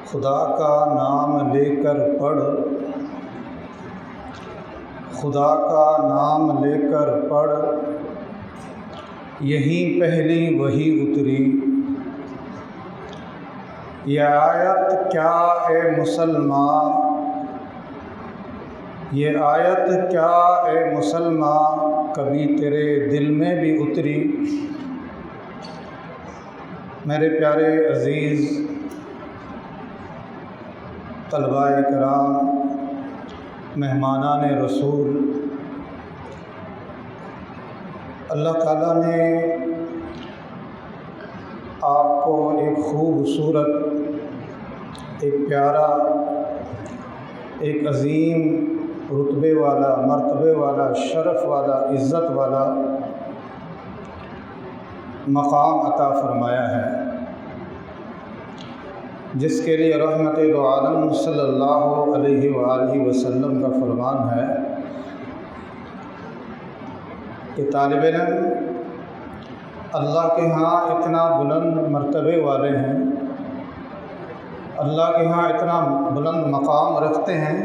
خدا کا نام لے کر پڑھ، خدا کا نام لے کر پڑھ، یہیں پہلی وحی اتری۔ یہ آیت کیا اے مسلمان، یہ آیت کیا اے مسلمان کبھی تیرے دل میں بھی اتری؟ میرے پیارے عزیز طلباء کرام، مہمانان رسول، اللہ تعالیٰ نے آپ کو ایک خوبصورت، ایک پیارا، ایک عظیم رتبے والا، مرتبے والا، شرف والا، عزت والا مقام عطا فرمایا ہے، جس کے لیے رحمت دو عالم صلی اللہ علیہ وآلہ وسلم کا فرمان ہے کہ طالب علم اللہ کے ہاں اتنا بلند مرتبے والے ہیں، اللہ کے ہاں اتنا بلند مقام رکھتے ہیں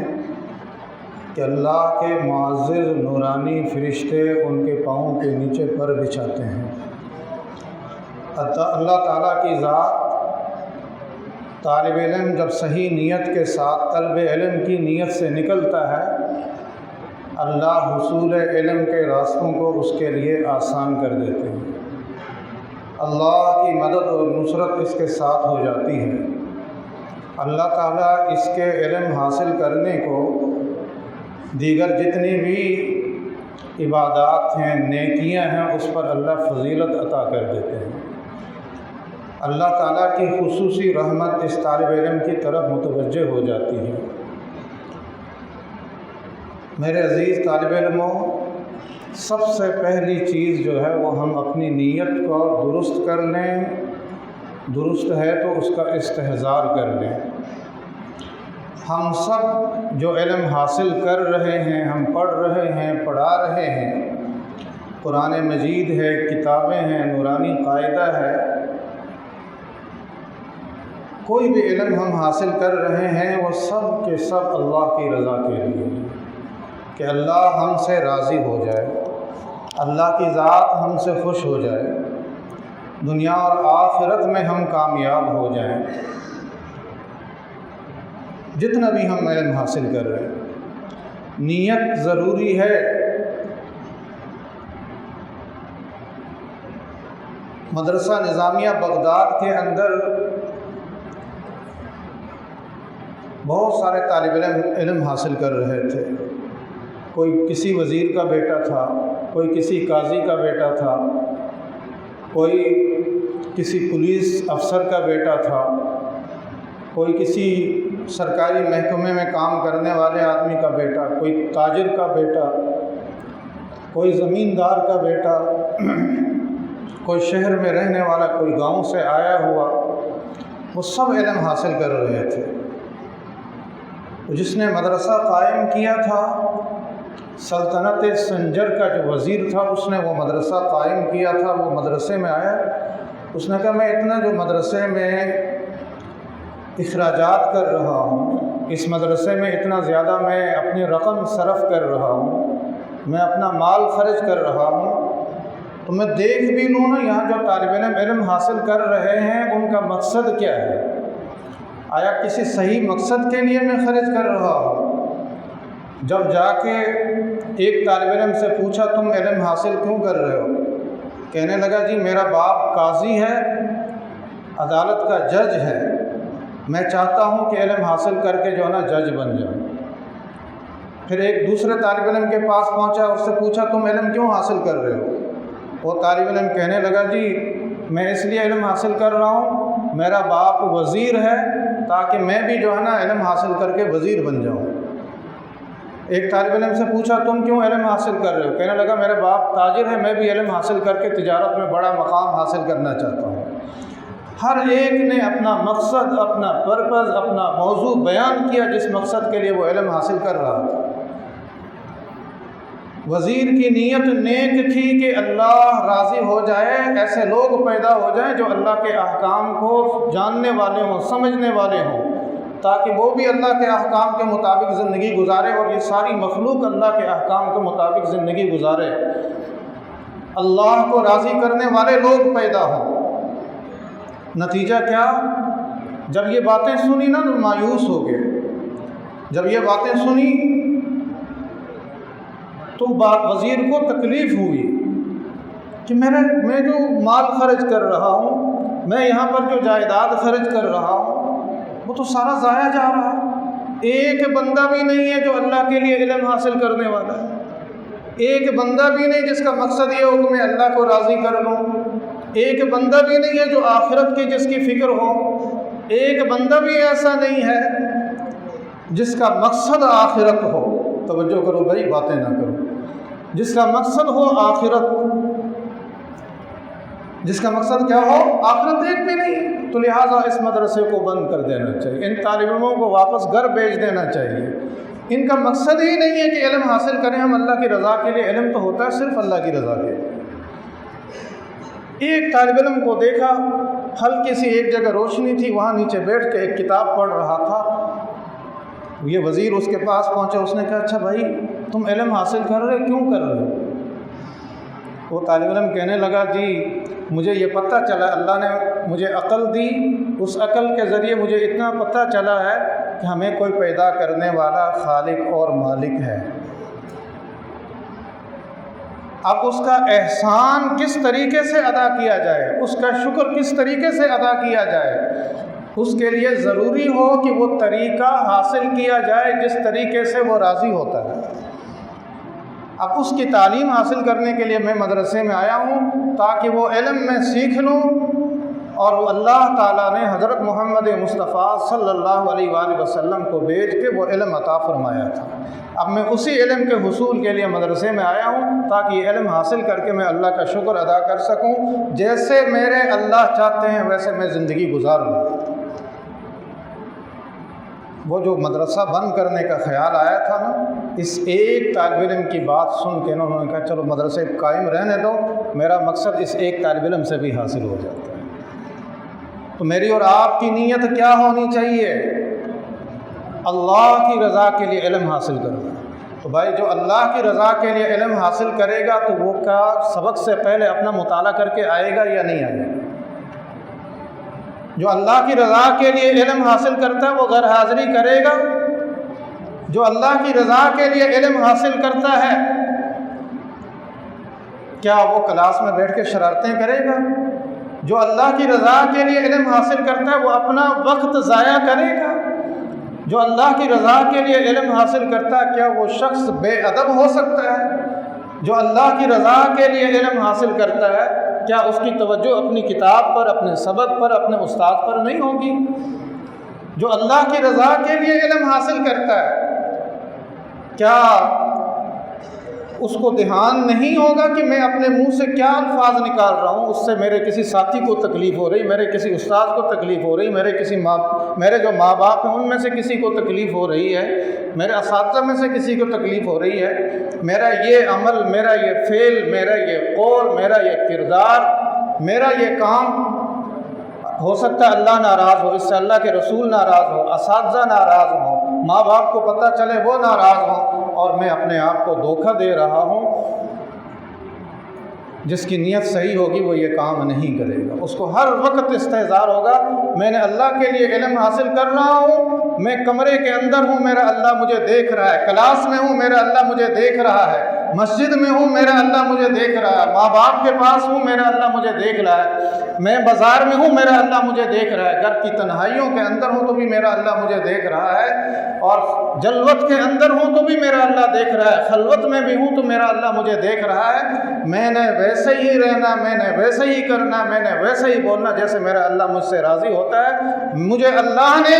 کہ اللہ کے معزز نورانی فرشتے ان کے پاؤں کے نیچے پر بچھاتے ہیں۔ اللہ تعالیٰ کی ذات طالب علم جب صحیح نیت کے ساتھ طلب علم کی نیت سے نکلتا ہے، اللہ حصول علم کے راستوں کو اس کے لیے آسان کر دیتے ہیں، اللہ کی مدد اور نصرت اس کے ساتھ ہو جاتی ہے۔ اللہ تعالیٰ اس کے علم حاصل کرنے کو دیگر جتنی بھی عبادات ہیں، نیکیاں ہیں، اس پر اللہ فضیلت عطا کر دیتے ہیں۔ اللہ تعالیٰ کی خصوصی رحمت اس طالب علم کی طرف متوجہ ہو جاتی ہے۔ میرے عزیز طالب علموں، سب سے پہلی چیز جو ہے وہ ہم اپنی نیت کو درست کر لیں، درست ہے تو اس کا استحضار کر لیں۔ ہم سب جو علم حاصل کر رہے ہیں، ہم پڑھ رہے ہیں، پڑھا رہے ہیں، قرآن مجید ہے، کتابیں ہیں، نورانی قاعدہ ہے، کوئی بھی علم ہم حاصل کر رہے ہیں وہ سب کے سب اللہ کی رضا کے لیے، کہ اللہ ہم سے راضی ہو جائے، اللہ کی ذات ہم سے خوش ہو جائے، دنیا اور آخرت میں ہم کامیاب ہو جائیں۔ جتنا بھی ہم علم حاصل کر رہے ہیں، نیت ضروری ہے۔ مدرسہ نظامیہ بغداد کے اندر بہت سارے طالب علم حاصل کر رہے تھے، کوئی کسی وزیر کا بیٹا تھا، کوئی کسی قاضی کا بیٹا تھا، کوئی کسی پولیس افسر کا بیٹا تھا، کوئی کسی سرکاری محکمے میں کام کرنے والے آدمی کا بیٹا، کوئی تاجر کا بیٹا، کوئی زمیندار کا بیٹا، کوئی شہر میں رہنے والا، کوئی گاؤں سے آیا ہوا، وہ سب علم حاصل کر رہے تھے۔ جس نے مدرسہ قائم کیا تھا، سلطنت سنجر کا جو وزیر تھا، اس نے وہ مدرسہ قائم کیا تھا۔ وہ مدرسے میں آیا، اس نے کہا میں اتنا جو مدرسے میں اخراجات کر رہا ہوں، اس مدرسے میں اتنا زیادہ میں اپنی رقم صرف کر رہا ہوں، میں اپنا مال خرچ کر رہا ہوں، تو میں دیکھ بھی لوں نا یہاں جو طالب علم حاصل کر رہے ہیں ان کا مقصد کیا ہے، آیا کسی صحیح مقصد کے لیے میں خرچ کر رہا ہوں؟ جب جا کے ایک طالب علم سے پوچھا تم علم حاصل کیوں کر رہے ہو؟ کہنے لگا جی میرا باپ قاضی ہے، عدالت کا جج ہے، میں چاہتا ہوں کہ علم حاصل کر کے جو ہے نا جج بن جاؤں۔ پھر ایک دوسرے طالب علم کے پاس پہنچا، اس سے پوچھا تم علم کیوں حاصل کر رہے ہو؟ وہ طالب علم کہنے لگا جی میں اس لیے علم حاصل کر رہا ہوں، میرا باپ وزیر ہے تاکہ میں بھی جو ہے نا علم حاصل کر کے وزیر بن جاؤں۔ ایک طالب علم سے پوچھا تم کیوں علم حاصل کر رہے ہو؟ کہنے لگا میرے باپ تاجر ہے، میں بھی علم حاصل کر کے تجارت میں بڑا مقام حاصل کرنا چاہتا ہوں۔ ہر ایک نے اپنا مقصد، اپنا پرپز، اپنا موضوع بیان کیا جس مقصد کے لیے وہ علم حاصل کر رہا تھا۔ وزیر کی نیت نیک تھی کہ اللہ راضی ہو جائے، ایسے لوگ پیدا ہو جائیں جو اللہ کے احکام کو جاننے والے ہوں، سمجھنے والے ہوں، تاکہ وہ بھی اللہ کے احکام کے مطابق زندگی گزارے اور یہ ساری مخلوق اللہ کے احکام کے مطابق زندگی گزارے، اللہ کو راضی کرنے والے لوگ پیدا ہوں۔ نتیجہ کیا؟ جب یہ باتیں سنی نا تو مایوس ہو گئے۔ جب یہ باتیں سنی تو وزیر کو تکلیف ہوئی کہ میں جو مال خرچ کر رہا ہوں، میں یہاں پر جو جائیداد خرچ کر رہا ہوں، وہ تو سارا ضائع جا رہا ہے۔ ایک بندہ بھی نہیں ہے جو اللہ کے لیے علم حاصل کرنے والا ہے، ایک بندہ بھی نہیں جس کا مقصد یہ ہو کہ میں اللہ کو راضی کر لوں، ایک بندہ بھی نہیں ہے جو آخرت کی جس کی فکر ہو، ایک بندہ بھی ایسا نہیں ہے جس کا مقصد آخرت ہو۔ توجہ کرو بھائی، باتیں نہ کرو۔ جس کا مقصد ہو آخرت، جس کا مقصد کیا ہو؟ آخرت ایک بھی نہیں، تو لہٰذا اس مدرسے کو بند کر دینا چاہیے، ان طالب علموں کو واپس گھر بھیج دینا چاہیے۔ ان کا مقصد ہی نہیں ہے کہ علم حاصل کریں ہم اللہ کی رضا کے لیے، علم تو ہوتا ہے صرف اللہ کی رضا کے لیے۔ ایک طالب علم کو دیکھا، ہلکی سی ایک جگہ روشنی تھی، وہاں نیچے بیٹھ کے ایک کتاب پڑھ رہا تھا۔ یہ وزیر اس کے پاس پہنچا، اس نے کہا اچھا بھائی تم علم حاصل کر رہے کیوں کر رہے ہو؟ وہ طالب علم کہنے لگا جی مجھے یہ پتہ چلا، اللہ نے مجھے عقل دی، اس عقل کے ذریعے مجھے اتنا پتہ چلا ہے کہ ہمیں کوئی پیدا کرنے والا خالق اور مالک ہے۔ اب اس کا احسان کس طریقے سے ادا کیا جائے، اس کا شکر کس طریقے سے ادا کیا جائے، اس کے لیے ضروری ہو کہ وہ طریقہ حاصل کیا جائے جس طریقے سے وہ راضی ہوتا ہے۔ اب اس کی تعلیم حاصل کرنے کے لیے میں مدرسے میں آیا ہوں تاکہ وہ علم میں سیکھ لوں، اور وہ اللہ تعالیٰ نے حضرت محمد مصطفیٰ صلی اللہ علیہ وآلہ وسلم کو بھیج کے وہ علم عطا فرمایا تھا۔ اب میں اسی علم کے حصول کے لیے مدرسے میں آیا ہوں تاکہ یہ علم حاصل کر کے میں اللہ کا شکر ادا کر سکوں، جیسے میرے اللہ چاہتے ہیں ویسے میں زندگی گزار لوں۔ وہ جو مدرسہ بند کرنے کا خیال آیا تھا نا، اس ایک طالب علم کی بات سن کے انہوں نے کہا چلو مدرسے قائم رہنے دو، میرا مقصد اس ایک طالب علم سے بھی حاصل ہو جاتا ہے۔ تو میری اور آپ کی نیت کیا ہونی چاہیے؟ اللہ کی رضا کے لیے علم حاصل کرنا۔ تو بھائی جو اللہ کی رضا کے لیے علم حاصل کرے گا تو وہ کیا سبق سے پہلے اپنا مطالعہ کر کے آئے گا یا نہیں آئے گا؟ جو اللہ کی رضا کے لیے علم حاصل کرتا ہے وہ گھر حاضری کرے گا؟ جو اللہ کی رضا کے لیے علم حاصل کرتا ہے کیا وہ کلاس میں بیٹھ کے شرارتیں کرے گا؟ جو اللہ کی رضا کے لیے علم حاصل کرتا ہے وہ اپنا وقت ضائع کرے گا؟ جو اللہ کی رضا کے لیے علم حاصل کرتا ہے کیا وہ شخص بے ادب ہو سکتا ہے؟ جو اللہ کی رضا کے لیے علم حاصل کرتا ہے کیا اس کی توجہ اپنی کتاب پر، اپنے سبق پر، اپنے استاد پر نہیں ہوگی؟ جو اللہ کی رضا کے لیے علم حاصل کرتا ہے کیا اس کو دھیان نہیں ہوگا کہ میں اپنے منہ سے کیا الفاظ نکال رہا ہوں، اس سے میرے کسی ساتھی کو تکلیف ہو رہی، میرے کسی استاد کو تکلیف ہو رہی، میرے جو ماں باپ ہیں ان میں سے کسی کو تکلیف ہو رہی ہے، میرے اساتذہ میں سے کسی کو تکلیف ہو رہی ہے، میرا یہ عمل، میرا یہ فعل، میرا یہ قول، میرا یہ کردار، میرا یہ کام ہو سکتا ہے اللہ ناراض ہو، اس سے اللہ کے رسول ناراض ہو، اساتذہ ناراض ہوں، ماں باپ کو پتہ چلے وہ ناراض ہوں، اور میں اپنے آپ کو دھوکہ دے رہا ہوں۔ جس کی نیت صحیح ہوگی وہ یہ کام نہیں کرے گا، اس کو ہر وقت استحضار ہوگا میں نے اللہ کے لیے علم حاصل کر رہا ہوں، میں کمرے کے اندر ہوں میرا اللہ مجھے دیکھ رہا ہے، کلاس میں ہوں میرا اللہ مجھے دیکھ رہا ہے، مسجد میں ہوں میرا اللہ مجھے دیکھ رہا ہے، ماں باپ کے پاس ہوں میرا اللہ مجھے دیکھ رہا ہے، میں بازار میں ہوں میرا اللہ مجھے دیکھ رہا ہے، گھر کی تنہائیوں کے اندر ہوں تو بھی میرا اللہ مجھے دیکھ رہا ہے، اور جلوت کے اندر ہوں تو بھی میرا اللہ دیکھ رہا ہے، خلوت میں بھی ہوں تو میرا اللہ مجھے دیکھ رہا ہے۔ میں نے ویسے ہی رہنا، میں نے ویسے ہی کرنا، میں نے ویسے ہی بولنا جیسے میرا اللہ مجھ سے راضی ہوتا ہے۔ مجھے اللہ نے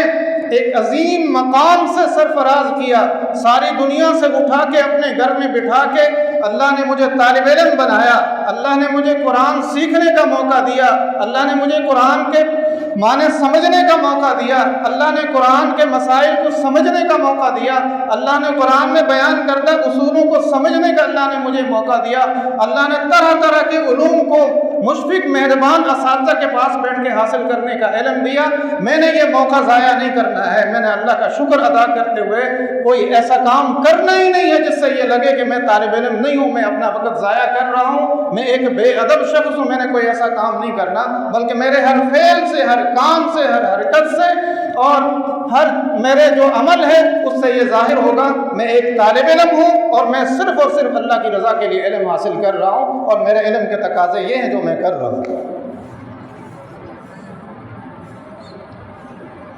ایک عظیم مقام سے سرفراز کیا، ساری دنیا سے اٹھا کے اپنے گھر میں بٹھا کے اللہ نے مجھے طالب علم بنایا، اللہ نے مجھے قرآن سیکھنے کا موقع دیا، اللہ نے مجھے قرآن کے ماں نے سمجھنے کا موقع دیا، اللہ نے قرآن کے مسائل کو سمجھنے کا موقع دیا، اللہ نے قرآن میں بیان کردہ اصولوں کو سمجھنے کا اللہ نے مجھے موقع دیا، اللہ نے طرح طرح کے علوم کو مشفق مہربان اساتذہ کے پاس بیٹھ کے حاصل کرنے کا علم دیا۔ میں نے یہ موقع ضائع نہیں کرنا ہے، میں نے اللہ کا شکر ادا کرتے ہوئے کوئی ایسا کام کرنا ہی نہیں ہے جس سے یہ لگے کہ میں طالب علم نہیں ہوں، میں اپنا وقت ضائع کر رہا ہوں، میں ایک بے ادب شخص ہوں، میں نے کوئی ایسا کام نہیں کرنا، بلکہ میرے ہر فعل سے، ہر کام سے، ہر حرکت سے اور ہر میرے جو عمل ہے اس سے یہ ظاہر ہوگا میں ایک طالب علم ہوں اور میں صرف اور صرف اللہ کی رضا کے لیے علم حاصل کر رہا ہوں، اور میرے علم کے تقاضے یہ ہیں جو میں کر رہا ہوں۔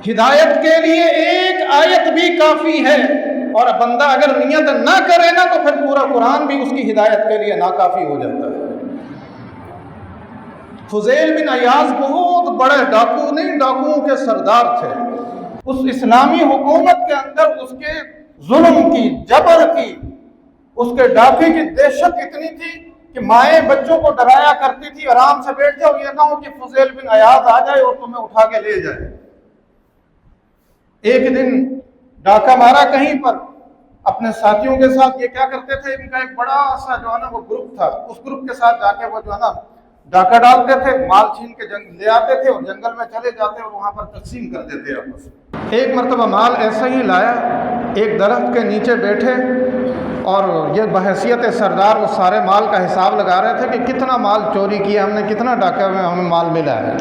ہدایت کے لیے ایک آیت بھی کافی ہے، اور بندہ اگر نیت نہ کرے نا تو پھر پورا قرآن بھی اس کی ہدایت کے لیے ناکافی ہو جاتا ہے۔ فضیل بن عیاض بہت بڑے ڈاکو نہیں، ڈاکوؤں کے سردار تھے۔ اس اسلامی حکومت کے اندر اس کے ظلم کی، جبر کی، اس کے ڈاکے کی دہشت اتنی تھی کہ مائیں بچوں کو ڈرایا کرتی تھی آرام سے بیٹھ جاؤ، یہ نہ ہو کہ فضیل بن عیاض آ جائے اور تمہیں اٹھا کے لے جائے۔ ایک دن ڈاکہ مارا کہیں پر، اپنے ساتھیوں کے ساتھ یہ کیا کرتے تھے، ان کا ایک بڑا سا جو ہے نا وہ گروپ تھا، اس گروپ کے ساتھ جا کے وہ جو ہے نا ڈاکہ ڈالتے تھے، مال چھین کے لے آتے تھے اور جنگل میں چلے جاتے اور وہاں پر تقسیم کر دیتے آپس میں۔ ایک مرتبہ مال ایسا ہی لایا، ایک درخت کے نیچے بیٹھے اور یہ بحیثیت سردار وہ سارے مال کا حساب لگا رہے تھے کہ کتنا مال چوری کیا ہم نے، کتنا ڈاکہ میں ہمیں مال ملا ہے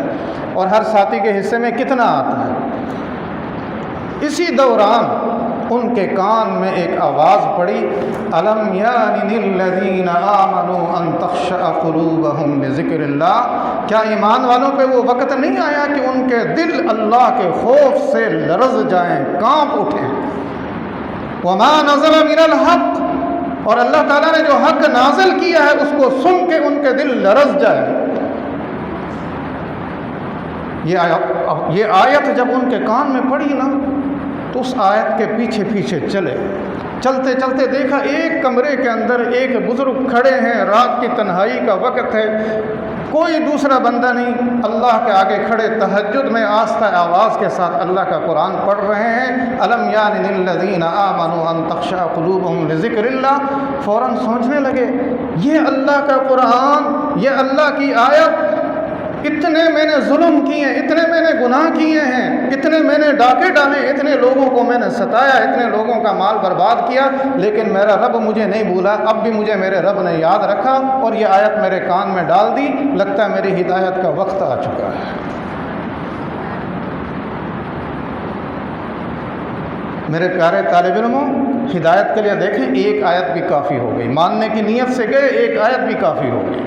اور ہر ساتھی کے حصے میں کتنا آتا ہے۔ اسی دوران ان کے کان میں ایک آواز پڑی، الم یان للذین آمنوا ان تخشع قلوبہم لذکر اللہ، کیا ایمان والوں پہ وہ وقت نہیں آیا کہ ان کے دل اللہ کے خوف سے لرز جائیں، کانپ اٹھیں۔ وما نزل من الحق، اور اللہ تعالیٰ نے جو حق نازل کیا ہے اس کو سن کے ان کے دل لرز جائے۔ یہ آیت جب ان کے کان میں پڑی نا تو اس آیت کے پیچھے پیچھے چلے، چلتے چلتے دیکھا ایک کمرے کے اندر ایک بزرگ کھڑے ہیں، رات کی تنہائی کا وقت ہے، کوئی دوسرا بندہ نہیں، اللہ کے آگے کھڑے تہجد میں آہستہ آواز کے ساتھ اللہ کا قرآن پڑھ رہے ہیں، الم یان للذین آمنوا ان تخشع قلوبہم لذکر اللہ۔ فوراً سوچنے لگے یہ اللہ کا قرآن، یہ اللہ کی آیت، اتنے میں نے ظلم کیے، اتنے میں نے گناہ کیے ہیں، اتنے میں نے ڈاکے ڈالے، اتنے لوگوں کو میں نے ستایا، اتنے لوگوں کا مال برباد کیا، لیکن میرا رب مجھے نہیں بھولا، اب بھی مجھے میرے رب نے یاد رکھا اور یہ آیت میرے کان میں ڈال دی، لگتا ہے میری ہدایت کا وقت آ چکا ہے۔ میرے پیارے طالب علموں، ہدایت کے لیے دیکھیں ایک آیت بھی کافی ہو گئی، ماننے کی نیت سے گئے ایک آیت بھی کافی ہو گئی۔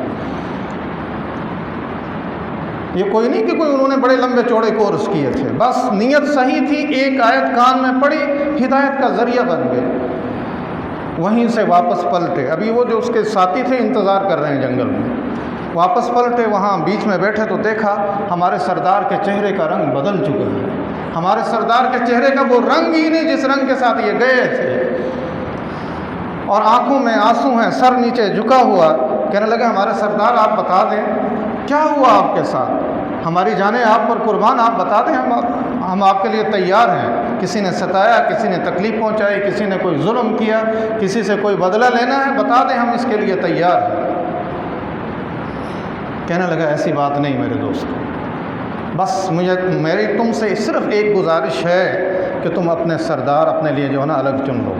یہ کوئی نہیں کہ کوئی انہوں نے بڑے لمبے چوڑے کورس کیے تھے، بس نیت صحیح تھی، ایک آیت کان میں پڑی، ہدایت کا ذریعہ بن گئے۔ وہیں سے واپس پلٹے، ابھی وہ جو اس کے ساتھی تھے انتظار کر رہے ہیں جنگل میں، واپس پلٹے، وہاں بیچ میں بیٹھے تو دیکھا ہمارے سردار کے چہرے کا رنگ بدل چکا ہے، ہمارے سردار کے چہرے کا وہ رنگ ہی نہیں جس رنگ کے ساتھ یہ گئے تھے، اور آنکھوں میں آنسو ہیں، سر نیچے جھکا ہوا، کہنے لگے ہمارے سردار آپ بتا دیں کیا ہوا آپ کے ساتھ، ہماری جانیں آپ پر قربان، آپ بتا دیں، ہم آپ کے لیے تیار ہیں، کسی نے ستایا، کسی نے تکلیف پہنچائی، کسی نے کوئی ظلم کیا، کسی سے کوئی بدلہ لینا ہے، بتا دیں ہم اس کے لیے تیار ہیں۔ کہنے لگا ایسی بات نہیں میرے دوست، بس میری تم سے صرف ایک گزارش ہے کہ تم اپنے سردار اپنے لیے جو ہے نا الگ چن لو،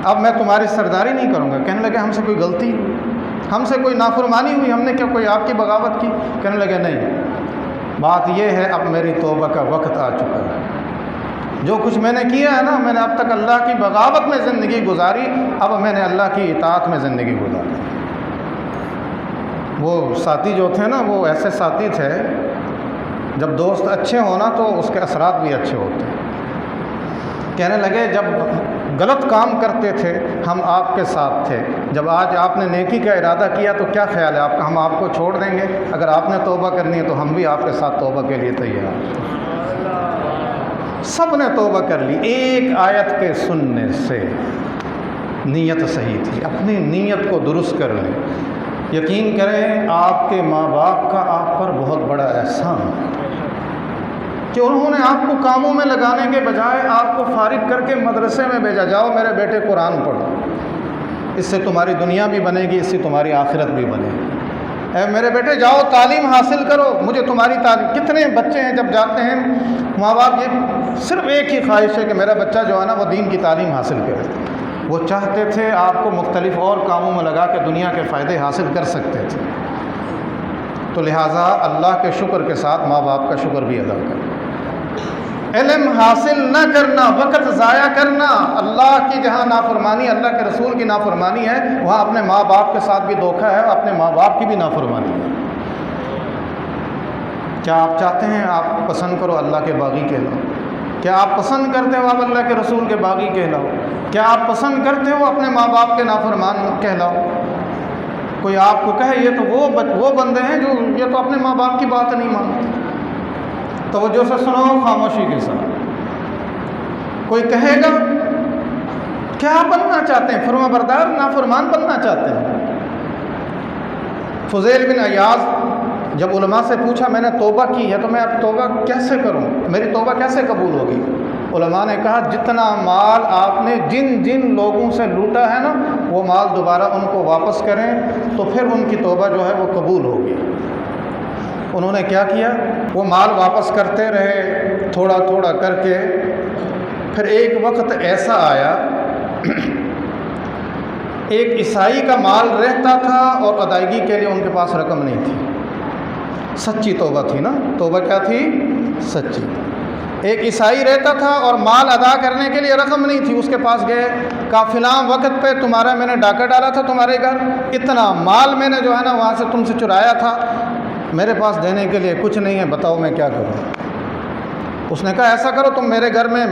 اب میں تمہاری سرداری نہیں کروں گا۔ کہنے لگے ہم سے کوئی غلطی، ہم سے کوئی نافرمانی ہوئی، ہم نے کیا کوئی آپ کی بغاوت کی؟ کہنے لگے نہیں، بات یہ ہے اب میری توبہ کا وقت آ چکا ہے، جو کچھ میں نے کیا ہے نا، میں نے اب تک اللہ کی بغاوت میں زندگی گزاری، اب میں نے اللہ کی اطاعت میں زندگی گزاری۔ وہ ساتھی جو تھے نا وہ ایسے ساتھی تھے، جب دوست اچھے ہونا تو اس کے اثرات بھی اچھے ہوتے ہیں۔ کہنے لگے جب غلط کام کرتے تھے ہم آپ کے ساتھ تھے، جب آج آپ نے نیکی کا ارادہ کیا تو کیا خیال ہے آپ کا، ہم آپ کو چھوڑ دیں گے؟ اگر آپ نے توبہ کرنی ہے تو ہم بھی آپ کے ساتھ توبہ کے لیے تیار ہیں۔ سب نے توبہ کر لی ایک آیت کے سننے سے، نیت صحیح تھی، اپنی نیت کو درست کر لیں۔ یقین کریں آپ کے ماں باپ کا آپ پر بہت بڑا احسان ہے، کہ انہوں نے آپ کو کاموں میں لگانے کے بجائے آپ کو فارغ کر کے مدرسے میں بھیجا، جاؤ میرے بیٹے قرآن پڑھو، اس سے تمہاری دنیا بھی بنے گی، اس سے تمہاری آخرت بھی بنے گی۔ اے میرے بیٹے جاؤ تعلیم حاصل کرو، مجھے تمہاری تعلیم۔ کتنے بچے ہیں جب جاتے ہیں ماں باپ یہ صرف ایک ہی خواہش ہے کہ میرا بچہ جو ہے نا وہ دین کی تعلیم حاصل کرے۔ وہ چاہتے تھے آپ کو مختلف اور کاموں میں لگا کے دنیا کے فائدے حاصل کر سکتے تھے، تو لہٰذا اللہ کے شکر کے ساتھ ماں باپ کا شکر بھی ادا کریں۔ علم حاصل نہ کرنا، وقت ضائع کرنا، اللہ کی جہاں نافرمانی، اللہ کے رسول کی نافرمانی ہے، وہاں اپنے ماں باپ کے ساتھ بھی دھوکہ ہے، اپنے ماں باپ کی بھی نافرمانی ہے۔ کیا آپ چاہتے ہیں آپ پسند کرو اللہ کے باغی کہلاؤ؟ کیا آپ پسند کرتے ہو آپ اللہ کے رسول کے باغی کہلاؤ؟ کیا آپ پسند کرتے ہو اپنے ماں باپ کے نافرمان کہلاؤ؟ کوئی آپ کو کہے یہ تو وہ بندے ہیں جو یہ تو اپنے ماں باپ کی بات نہیں مانتے، توجہ سے سنو خاموشی کے ساتھ۔ کوئی کہے گا کیا بننا چاہتے ہیں؟ فرما بردار نافرمان بننا چاہتے ہیں؟ فضیل بن عیاض جب علماء سے پوچھا میں نے توبہ کی ہے تو میں اب توبہ کیسے کروں، میری توبہ کیسے قبول ہوگی؟ علماء نے کہا جتنا مال آپ نے جن لوگوں سے لوٹا ہے نا وہ مال دوبارہ ان کو واپس کریں تو پھر ان کی توبہ جو ہے وہ قبول ہوگی۔ انہوں نے کیا کیا؟ وہ مال واپس کرتے رہے تھوڑا تھوڑا کر کے، پھر ایک وقت ایسا آیا ایک عیسائی کا مال رہتا تھا اور ادائیگی کے لیے ان کے پاس رقم نہیں تھی۔ سچی توبہ تھی نا، توبہ کیا تھی؟ سچی۔ ایک عیسائی رہتا تھا اور مال ادا کرنے کے لیے رقم نہیں تھی، اس کے پاس گئے، کہا فلاں وقت پہ تمہارا میں نے ڈاکہ ڈالا تھا تمہارے گھر، اتنا مال میں نے جو ہے نا وہاں سے تم سے چرایا تھا، میرے پاس دینے کے لیے کچھ نہیں ہے، بتاؤ میں کیا کروں؟ اس نے کہا ایسا کرو تم میرے گھر میں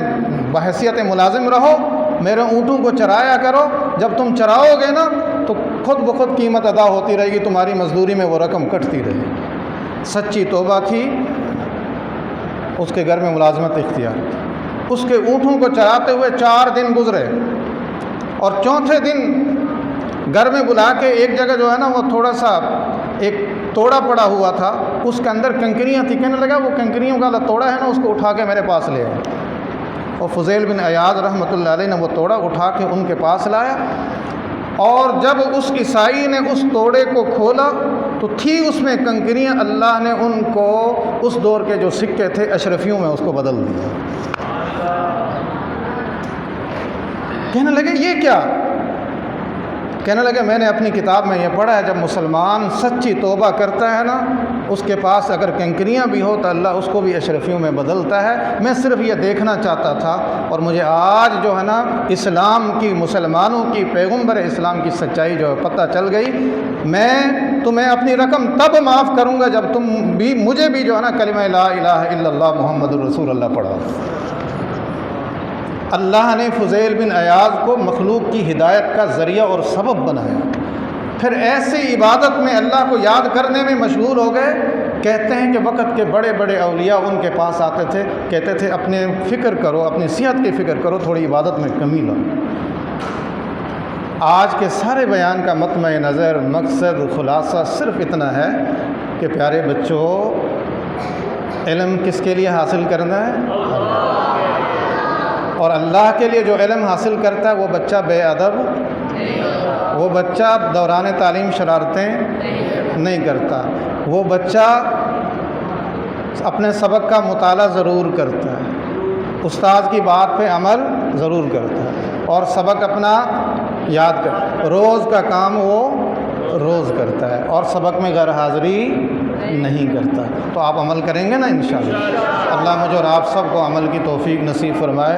بحیثیت ملازم رہو، میرے اونٹوں کو چرایا کرو، جب تم چراؤ گے نا تو خود بخود قیمت ادا ہوتی رہے گی، تمہاری مزدوری میں وہ رقم کٹتی رہے گی۔ سچی توبہ تھی، اس کے گھر میں ملازمت اختیار کی، اس کے اونٹوں کو چراتے ہوئے 4 دن گزرے، اور چوتھے دن گھر میں بلا کے ایک جگہ جو ہے نا وہ تھوڑا سا ایک توڑا پڑا ہوا تھا، اس کے اندر کنکریاں تھی، کہنے لگا وہ کنکریوں کا توڑا ہے نا اس کو اٹھا کے میرے پاس لے آئے، اور فضیل بن عیاض رحمۃ اللہ علیہ نے وہ توڑا اٹھا کے ان کے پاس لایا، اور جب اس عیسائی نے اس توڑے کو کھولا تو تھی اس میں کنکریاں، اللہ نے ان کو اس دور کے جو سکے تھے اشرفیوں میں اس کو بدل دیا۔ کہنے لگے یہ کیا؟ کہنے لگے میں نے اپنی کتاب میں یہ پڑھا ہے جب مسلمان سچی توبہ کرتا ہے نا اس کے پاس اگر کنکریاں بھی ہو تو اللہ اس کو بھی اشرفیوں میں بدلتا ہے۔ میں صرف یہ دیکھنا چاہتا تھا، اور مجھے آج جو ہے نا اسلام کی، مسلمانوں کی، پیغمبر اسلام کی سچائی جو ہے پتہ چل گئی۔ میں تمہیں اپنی رقم تب معاف کروں گا جب تم بھی مجھے بھی جو ہے نا کلمہ لا الہ الا اللہ محمد الرسول اللہ پڑھا۔ اللہ نے فضیل بن عیاض کو مخلوق کی ہدایت کا ذریعہ اور سبب بنایا، پھر ایسی عبادت میں اللہ کو یاد کرنے میں مشغول ہو گئے۔ کہتے ہیں کہ وقت کے بڑے بڑے اولیاء ان کے پاس آتے تھے، کہتے تھے اپنے فکر کرو، اپنی صحت کی فکر کرو، تھوڑی عبادت میں کمی لاؤ۔ آج کے سارے بیان کا مطمع نظر، مقصد، خلاصہ صرف اتنا ہے کہ پیارے بچوں، علم کس کے لیے حاصل کرنا ہے؟ اور اللہ کے لیے جو علم حاصل کرتا ہے وہ بچہ بے ادب، وہ بچہ دوران تعلیم شرارتیں نہیں کرتا، وہ بچہ اپنے سبق کا مطالعہ ضرور کرتا ہے، استاد کی بات پہ عمل ضرور کرتا ہے، اور سبق اپنا یاد کر، روز کا کام وہ روز کرتا ہے، اور سبق میں غیر حاضری نہیں کرتا۔ تو آپ عمل کریں گے نا انشاءاللہ؟ اللہ مجھے اور آپ سب کو عمل کی توفیق نصیب فرمائے۔